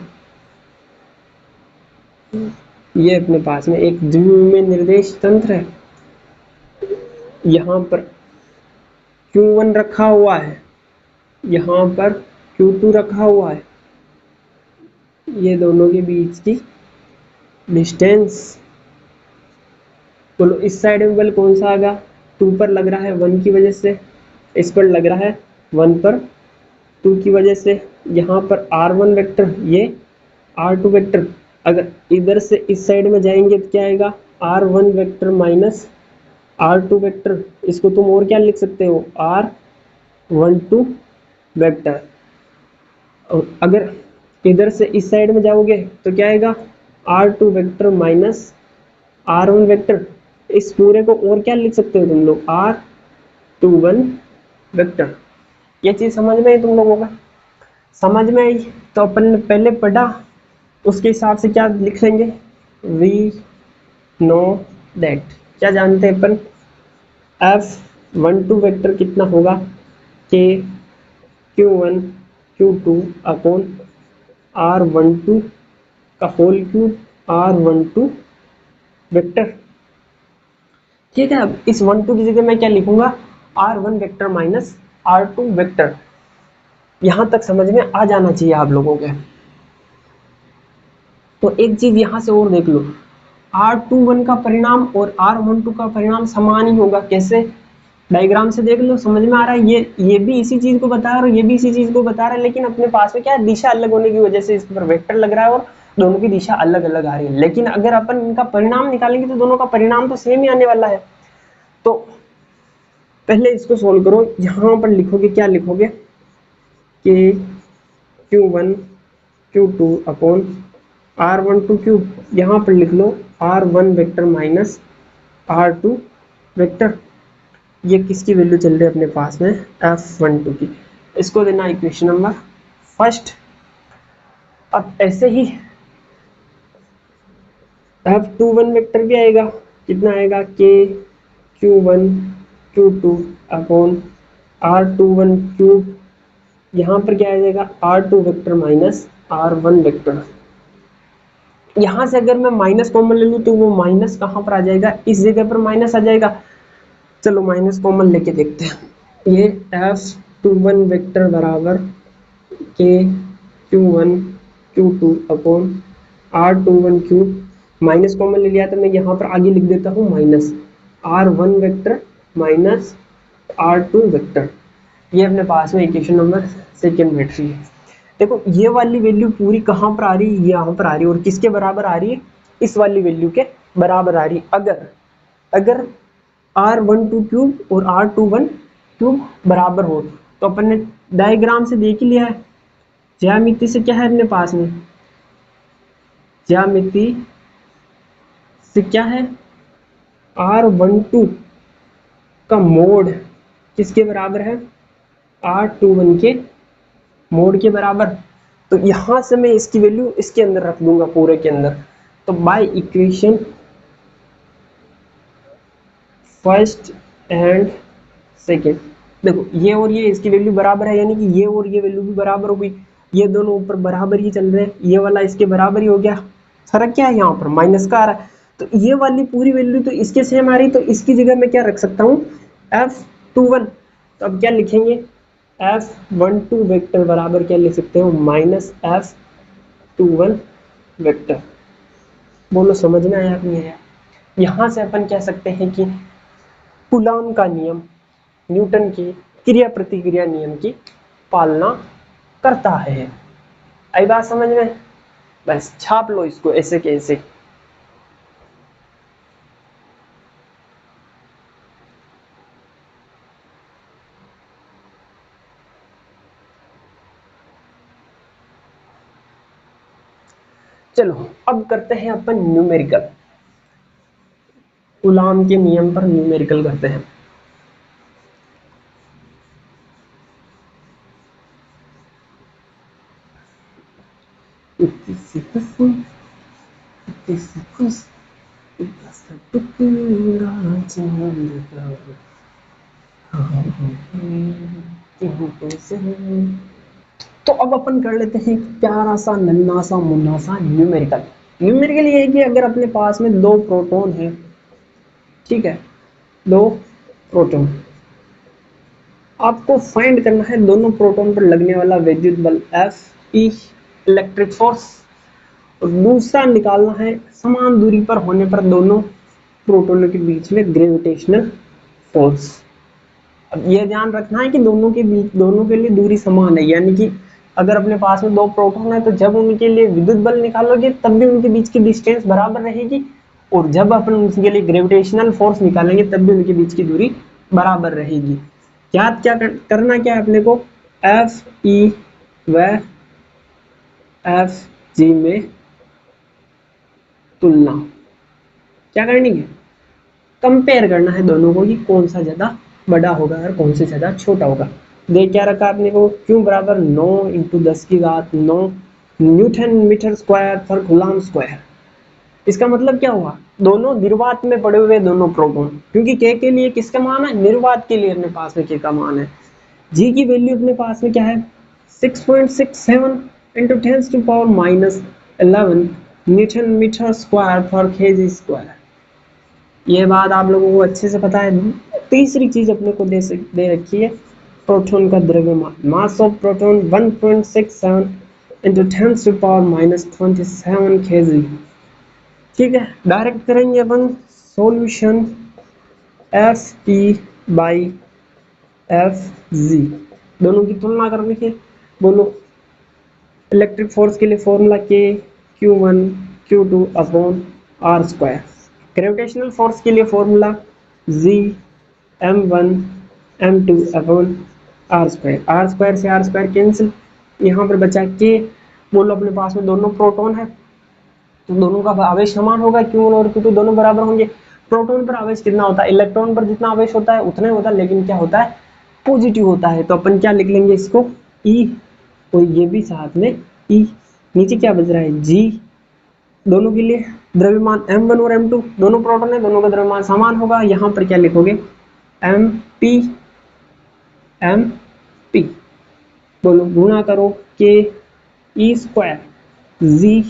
ये अपने पास में एक द्विविमीय निर्देश तंत्र है, यहाँ पर Q1 रखा हुआ है, यहाँ पर Q2 रखा हुआ है, ये दोनों के बीच की डिस्टेंस। बोलो इस साइड में बल कौन सा आएगा? 2 पर लग रहा है 1 की वजह से, इस पर लग रहा है 1 पर 2 की वजह से। यहाँ पर R1 वेक्टर, ये R2 वेक्टर। अगर इधर से इस साइड में जाएंगे तो क्या आएगा? R1 vector minus R2 vector. इसको तुम और क्या लिख सकते हो? R12 vector. और अगर इधर से इस साइड में जाओगे तो क्या आएगा? R2 vector minus R1 vector. इस पूरे को और क्या लिख सकते हो तुम लोग? R21 vector. ये चीज समझ में आई तुम लोगों का? समझ में आई तो अपन ने पहले पढ़ा, उसके हिसाब से क्या लिख लेंगे? वी नो दैट, क्या जानते हैं अपन? F12 वेक्टर कितना होगा? K Q1 Q2 upon R12 का होल क्यूब R12 वेक्टर। ठीक है, अब इस 12 की जगह मैं क्या लिखूंगा? R1 vector minus R2 vector. यहां तक समझ में आ जाना चाहिए आप लोगों के। तो एक चीज यहां से और देख लो, R21 का परिणाम और R12 का परिणाम समान ही होगा। कैसे? डायग्राम से देख लो, समझ में आ रहा है? ये भी इसी चीज को बता रहा है और ये भी इसी चीज को बता रहा है, लेकिन अपने पास में क्या है, दिशा अलग होने की वजह से इस पर वेक्टर लग रहा है और दोनों की दिशा अलग अलग आ रही है। लेकिन अगर अपन इनका परिणाम निकालेंगे तो दोनों का परिणाम तो सेम ही आने वाला है। तो पहले इसको सोल्व करो। यहां पर लिखोगे, क्या लिखोगे? कि Q1 Q2 upon R12 cube. यहाँ पर लिख लो R1 vector minus R2 vector. ये किसकी वैल्यू चल रही है अपने पास में? F12 की। इसको देना इक्वेशन नंबर फर्स्ट। अब ऐसे ही F21 वेक्टर भी आएगा, कितना आएगा? K Q1 Q2 upon R21 cube. यहाँ पर क्या आ जाएगा? R2 vector minus R1 vector. यहाँ से अगर मैं माइनस कॉमन ले लूँ तो वो माइनस कहाँ पर आ जाएगा? इस जगह पर माइनस आ जाएगा। चलो माइनस कॉमन लेके देखते हैं। ये F21 वेक्टर बराबर K Q1 Q2 upon R21 cube. Minus common ले लिया तो मैं यहाँ पर आगे लिख देता हूँ minus R1 vector minus R2 vector. ये अपने पास में इक्वेशन नंबर सेकेंड बैठ रही है। देखो ये वाली वैल्यू पूरी कहाँ पर आ रही है? यहाँ पर आ रही है। और किसके बराबर आ रही है? इस वाली वैल्यू के बराबर आ रही है। अगर R12 क्यूब और R21 क्यूब बराबर हो तो अपन ने डायग्राम से देख ही लिया है। ज्यामिति से क्या है अपने पास में? ज्यामिति से क्या है? R12 का मोड किसके बराबर है? R21 के मोड के बराबर। तो यहां से मैं इसकी वैल्यू इसके अंदर रख दूंगा पूरे के अंदर। तो by equation first and second, देखो ये और ये इसकी वैल्यू बराबर है, यानी कि ये और ये वैल्यू भी बराबर हो गई, ये दोनों ऊपर बराबर ही चल रहे हैं, ये वाला इसके बराबर ही हो गया। फर्क क्या है यहाँ पर माइनस का आ रहा है, तो ये वाली पूरी वैल्यू तो इसके सेम आ रही, तो इसकी जगह मैं क्या रख सकता हूँ F21। तो अब क्या लिखेंगे F12 वेक्टर बराबर क्या लिख सकते हो माइनस F21 वेक्टर। बोलो समझ में आया नहीं आया? यहां से अपन कह सकते हैं कि कूलॉम का नियम न्यूटन की क्रिया प्रतिक्रिया नियम की पालना करता है। आई बात समझ में? बस छाप लो इसको ऐसे के ऐसे। चलो अब करते हैं अपन न्यूमेरिकल, कूलॉम के नियम पर न्यूमेरिकल करते हैं। तो अब अपन कर लेते हैं प्यारा सा नन्ना सा मुन्ना सा न्यूमेरिकल। न्यूमेरिकल ये है कि अगर अपने पास में दो प्रोटॉन है, ठीक है, दो प्रोटॉन, आपको फाइंड करना है दोनों प्रोटॉन पर लगने वाला विद्युत बल F E इलेक्ट्रिक फोर्स, और दूसरा निकालना है समान दूरी पर होने पर दोनों प्रोटॉनों के बीच में ग्रेविटेशनल फोर्स। अब ये ध्यान रखना है कि दोनों के बीच, दोनों के लिए दूरी समान है, यानी कि अगर अपने पास में दो प्रोटॉन है तो जब उनके लिए विद्युत बल निकालोगे तब भी उनके बीच की डिस्टेंस बराबर रहेगी, और जब अपन उनके लिए ग्रेविटेशनल फोर्स निकालेंगे तब भी उनके बीच की दूरी बराबर रहेगी। क्या करना क्या है अपने को, एफ ई व एफ जी में तुलना क्या करनी है, कंपेयर करना है दोनों को कि कौन सा ज्यादा बड़ा होगा और कौन से ज्यादा छोटा होगा। देख क्या रखा आपने को, क्यों बराबर 9 × 10⁹ न्यूटन मीटर स्क्वायर पर कूलॉम स्क्वायर। इसका मतलब क्या हुआ, दोनों निर्वात में पड़े हुए दोनों प्रोटॉन, क्योंकि के लिए किसका मान है, निर्वात के लिए अपने पास में के का मान है। जी की वैल्यू अपने पास में क्या है 6.67 × 10⁻11 न्यूटन मीटर स्क्वायर पर केजी स्क्वायर। ये बात आप लोगों को अच्छे से पता है। तीसरी चीज अपने को दे रखी है प्रोटॉन का द्रव्यमान, मास ऑफ प्रोटॉन 1.67 × 10⁻27 केजी। ठीक है, डायरेक्ट करेंगे अपन solution F E by F G, दोनों की तुलना करने के। बोलो इलेक्ट्रिक फोर्स के लिए फॉर्मूला के Q1 Q2 upon R square, gravitational force के लिए formula G M1 M2 upon R square, R square से R स्क्वायर कैंसिल, यहाँ पर बचा के। बोलो अपने पास में दोनों प्रोटॉन है तो दोनों का आवेश समान होगा, Q1 और Q2 दोनों बराबर होंगे। प्रोटॉन पर आवेश कितना होता है, इलेक्ट्रॉन पर जितना आवेश होता है उतना ही होता है, लेकिन क्या होता है पॉजिटिव होता है। तो अपन क्या लिख लेंगे इसको E, और ये भी साथ में E। नीचे क्या बच रहा है G, दोनों के लिए द्रव्यमान M1 और M2 दोनों प्रोटॉन है, दोनों का द्रव्यमान समान होगा। यहाँ पर क्या लिखोगे MP MP, बोलो गुणा करो के E square G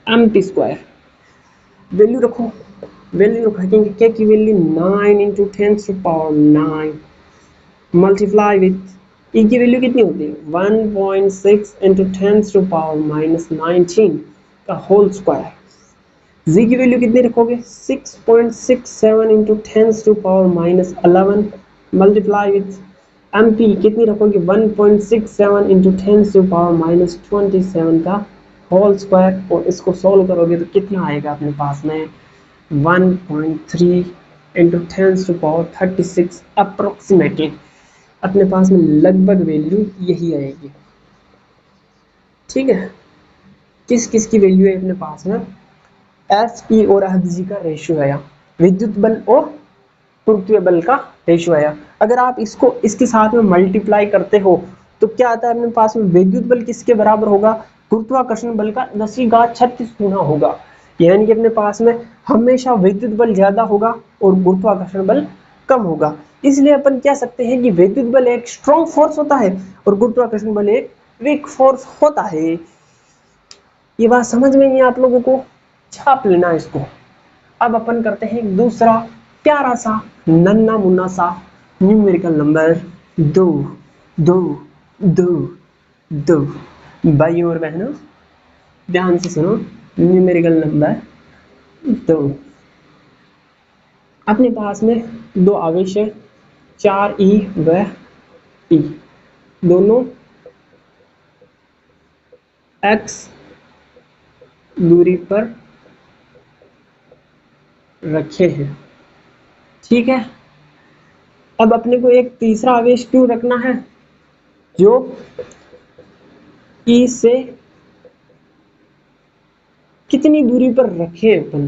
MP square. Value रखो, वैल्यू रखेंगे के की वैल्यू 9 × 10⁻9 मल्टीप्लाई विथ ई की वैल्यू कितनी होती है 1.6 × 10⁻19 का होल स्क्वायर। जी की वैल्यू कितनी रखोगे 6.67 × 10⁻11 मल्टीप्लाई विथ एमपी कितनी रखोगे 1.67 × 10⁻27 का होल स्क्वायर, और इसको सॉल्व करोगे तो कितना आएगा अपने पास में 1.3 × 10⁻36 अप्रोक्सीमेटली अपने पास में लगभग वैल्यू यही आएगी। ठीक है, किस किस की वैल्यू है अपने पास में एफ ई और एफ जी का रेशियो आया, विद्युत बल और गुरुत्वीय बल का रेशियो आया। अगर आप इसको इसके साथ में मल्टीप्लाई करते हो तो क्या आता है अपने पास में, विद्युत बल किसके बराबर होगा, गुरुत्वाकर्षण बल का 10⁻36 गुना होगा। यानी कि अपने पास में हमेशा विद्युत बल ज्यादा होगा और गुरुत्वाकर्षण बल कम होगा। इसलिए अपन कह सकते हैं कि विद्युत बल एक स्ट्रॉन्ग फोर्स होता है और गुरुत्वाकर्षण बल एक वीक फोर्स होता है। ये बात समझ में नहीं आप लोगों को, छाप लेना इसको। अब अपन करते हैं दूसरा प्यारा सा नन्ना मुन्ना सा न्यूमेरिकल नंबर 2 2 2 2। भाइयों और बहनों ध्यान से सुनो, न्यूमेरिकल नंबर 2। अपने पास में दो आवेश है 4e व e, दोनों x दूरी पर रखे हैं, ठीक है। अब अपने को एक तीसरा आवेश क्यों रखना है, जो E से कितनी दूरी पर रखे, अपन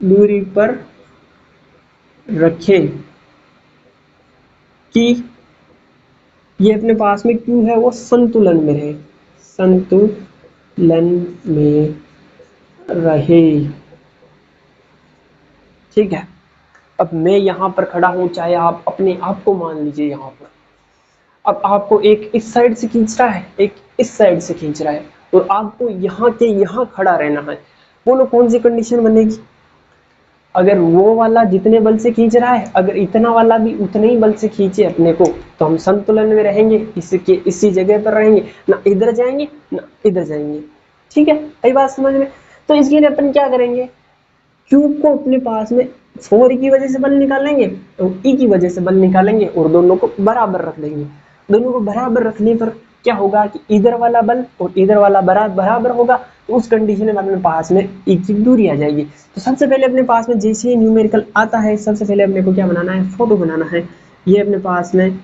दूरी पर रखे कि ये अपने पास में क्यों है, वो संतुलन में है, संतुलन में रहे, ठीक है। अब मैं यहां पर खड़ा हूं, चाहे आप अपने आप को मान लीजिए यहां पर। अब आपको एक इस साइड से खींच रहा है, एक इस साइड से खींच रहा है, और आपको यहाँ के यहाँ खड़ा रहना है। बोलो कौन सी कंडीशन बनेगी, अगर वो वाला जितने बल से खींच रहा है, अगर इतना वाला भी उतने ही बल से खींचे अपने को, तो हम संतुलन में रहेंगे, इसके इसी जगह पर रहेंगे, ना इधर जाएंगे ना इधर जाएंगे, ठीक है। यही बात समझ में। तो इसके लिए अपन क्या करेंगे, Q को अपने पास में 4E की वजह से बल निकालेंगे और E की वजह से बल निकालेंगे और दोनों को बराबर रख देंगे। दोनों को बराबर रखने पर क्या होगा कि इधर वाला बल और इधर वाला बराबर होगा, तो उस कंडीशन में अपने पास में E की दूरी आ जाएगी। तो सबसे पहले अपने पास में जैसे ही न्यूमेरिकल आता है, सबसे पहले अपने को क्या बनाना है, फोटो बनाना है। ये अपने पास में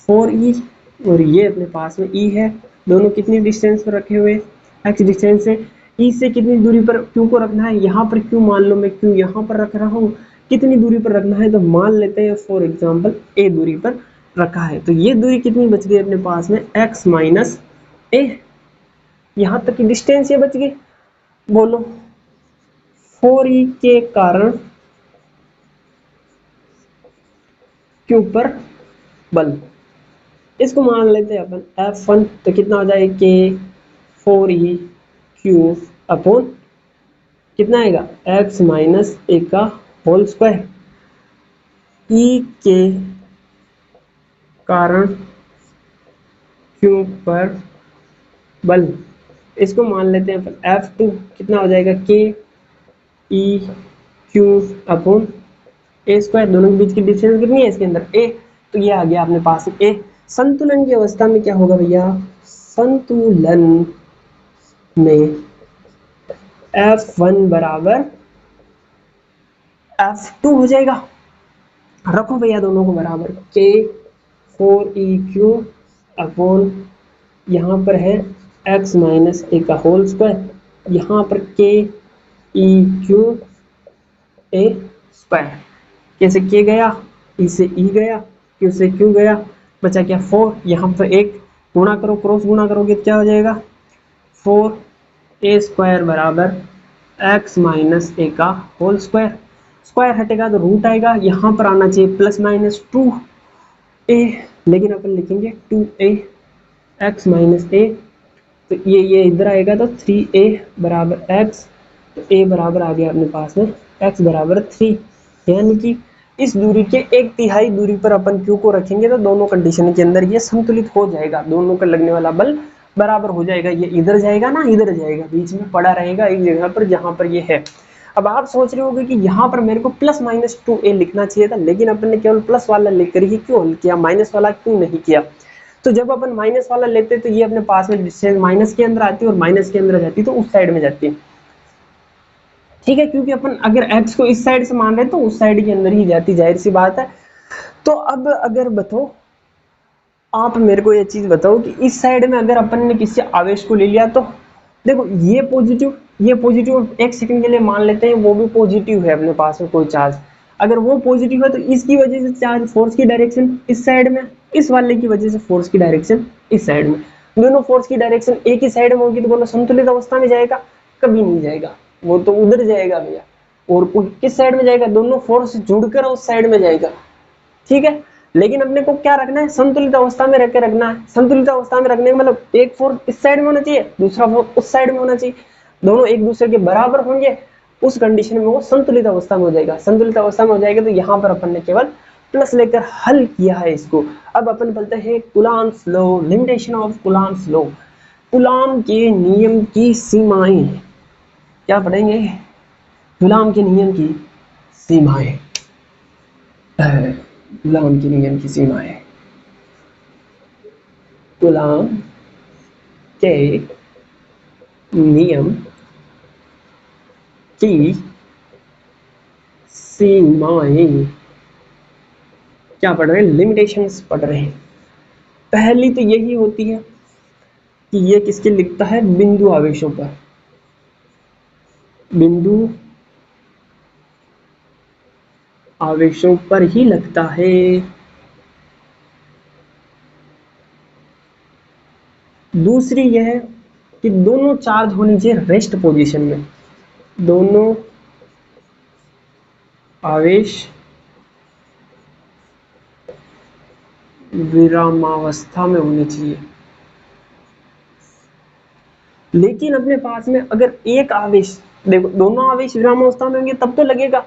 4E और ये अपने पास में E है, दोनों कितनी डिस्टेंस पर रखे हुए, x डिस्टेंस से। E से कितनी दूरी पर Q को रखना है, यहाँ पर Q मान लो मैं Q यहाँ पर रख रहा हूँ, कितनी दूरी पर रखना है, तो मान लेते हैं फॉर एग्जांपल A दूरी पर रखा है। तो ये दूरी कितनी बच गई अपने पास में, x माइनस a, यहाँ तक की डिस्टेंस ये बच गई। बोलो 4E के कारण Q पर बल, इसको मान लेते हैं अपन F1, तो कितना हो जाएगा k 4E Q अपॉन कितना आएगा x माइनस ए का होल स्क्वायर। E के कारण Q पर बल, इसको मान लेते हैं F2, कितना हो जाएगा k E Q अपॉन ए स्क्वायर, दोनों के बीच की डिस्टेंस कितनी है इसके अंदर a, तो ये आ गया अपने पास a। संतुलन की अवस्था में क्या होगा भैया, संतुलन में F1 बराबर F2 हो जाएगा। रखो भैया दोनों को बराबर, k 4EQ अपॉन यहाँ पर है x माइनस ए का होल स्क्वायर, यहाँ पर k EQ ए स्क्वायर, कैसे k गया, e से e गया, q से q गया, बचा क्या 4, यहाँ पर एक गुणा करो, क्रॉस गुणा करोगे क्या हो जाएगा 4a स्क्वायर बराबर x माइनस ए का होल स्क्वायर। स्क्वायर हटेगा तो रूट आएगा, यहाँ पर आना चाहिए प्लस माइनस 2a, लेकिन अपन लिखेंगे 2a x माइनस a, तो ये इधर आएगा तो 3a बराबर x, तो a बराबर आ गया अपने पास में x बराबर 3, यानी कि इस दूरी के 1/3 दूरी पर अपन Q को रखेंगे तो दोनों कंडीशन के अंदर ये संतुलित हो जाएगा, दोनों का लगने वाला बल बराबर हो जाएगा। ये इधर जाएगा ना इधर जाएगा, बीच में पड़ा रहेगा एक जगह पर जहां पर ये है। अब आप सोच रहे होंगे कि यहाँ पर मेरे को प्लस माइनस 2a लिखना चाहिए था, लेकिन अपन ने केवल प्लस वाला लेकर ही क्यों हल किया, माइनस वाला क्यों नहीं किया। तो जब अपन माइनस वाला लेते तो ये अपने पास में डिस्टेंस माइनस के अंदर आती है और माइनस के अंदर जाती तो उस साइड में जाती है, ठीक है, क्योंकि अपन अगर x को इस साइड से मान रहे तो उस साइड के अंदर ही जाती, जाहिर सी बात है। तो अब अगर बताओ, आप मेरे को ये चीज बताओ कि इस साइड में अगर अपन ने किसी आवेश को ले लिया, तो देखो ये पॉजिटिव एक सेकंड के लिए मान लेते हैं वो भी पॉजिटिव है अपने पास में कोई चार्ज, अगर वो पॉजिटिव है तो इसकी वजह से चार्ज फोर्स की डायरेक्शन इस साइड में, इस वाले की वजह से फोर्स की डायरेक्शन इस साइड में। दोनों फोर्स की डायरेक्शन एक ही साइड में होगी तो बोलो संतुलित अवस्था में जाएगा? कभी नहीं जाएगा, वो तो उधर जाएगा भैया। और किस साइड में जाएगा? दोनों फोर्स जुड़कर उस साइड में जाएगा, ठीक है। लेकिन अपने को क्या रखना है? संतुलित अवस्था में रख के रखना है। संतुलित अवस्था में रखने का मतलब एक फोर्स इस साइड में होना चाहिए, दूसरा फोर्स उस साइड में होना चाहिए, दोनों एक दूसरे के बराबर होंगे, उस कंडीशन में वो संतुलित अवस्था में हो जाएगा। संतुलित अवस्था में हो जाएगा तो यहाँ पर अपन ने केवल प्लस लेकर हल किया है इसको। अब अपन बोलते हैं Coulomb's law, limitation of Coulomb's law, Coulomb के नियम की सीमाएं। क्या पढ़ेंगे? कूलॉम के नियम की सीमाएं, कूलॉम के नियम की सीमाएं, कूलॉम के नियम की सीमाएं। क्या पढ़ रहे हैं? लिमिटेशंस पढ़ रहे हैं। पहली तो यही होती है कि ये किसके लिखता है? बिंदु आवेशों पर, बिंदु आवेशों पर ही लगता है। दूसरी यह है कि दोनों चार्ज होनी चाहिए रेस्ट पोजीशन में, दोनों आवेश विरामावस्था में होनी चाहिए। लेकिन अपने पास में अगर एक आवेश, देखो दोनों आवेश विरामावस्था में होंगे तब तो लगेगा,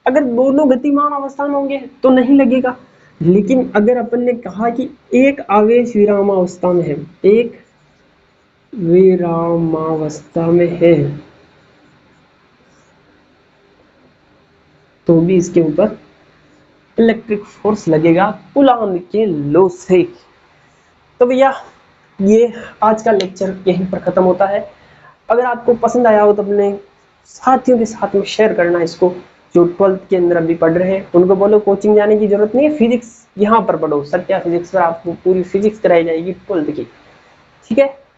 अगर दोनों गतिमान अवस्था में होंगे तो नहीं लगेगा। लेकिन अगर अपन ने कहा कि एक आवेश विरामावस्था में है, एक विरामावस्था में है, तो भी इसके ऊपर इलेक्ट्रिक फोर्स लगेगा कूलॉम के लॉ से। तो भैया ये आज का लेक्चर यहीं पर खत्म होता है। अगर आपको पसंद आया हो तो अपने साथियों के साथ में शेयर करना इसको, जो 12th के अंदर अभी पढ़ रहे हैं उनको बोलो कोचिंग जाने की जरूरत नहीं है, फिजिक्स यहाँ पर पढ़ो, सत्या फिजिक्स पर आपको पूरी फिजिक्स कराई जाएगी 12th की, ठीक है।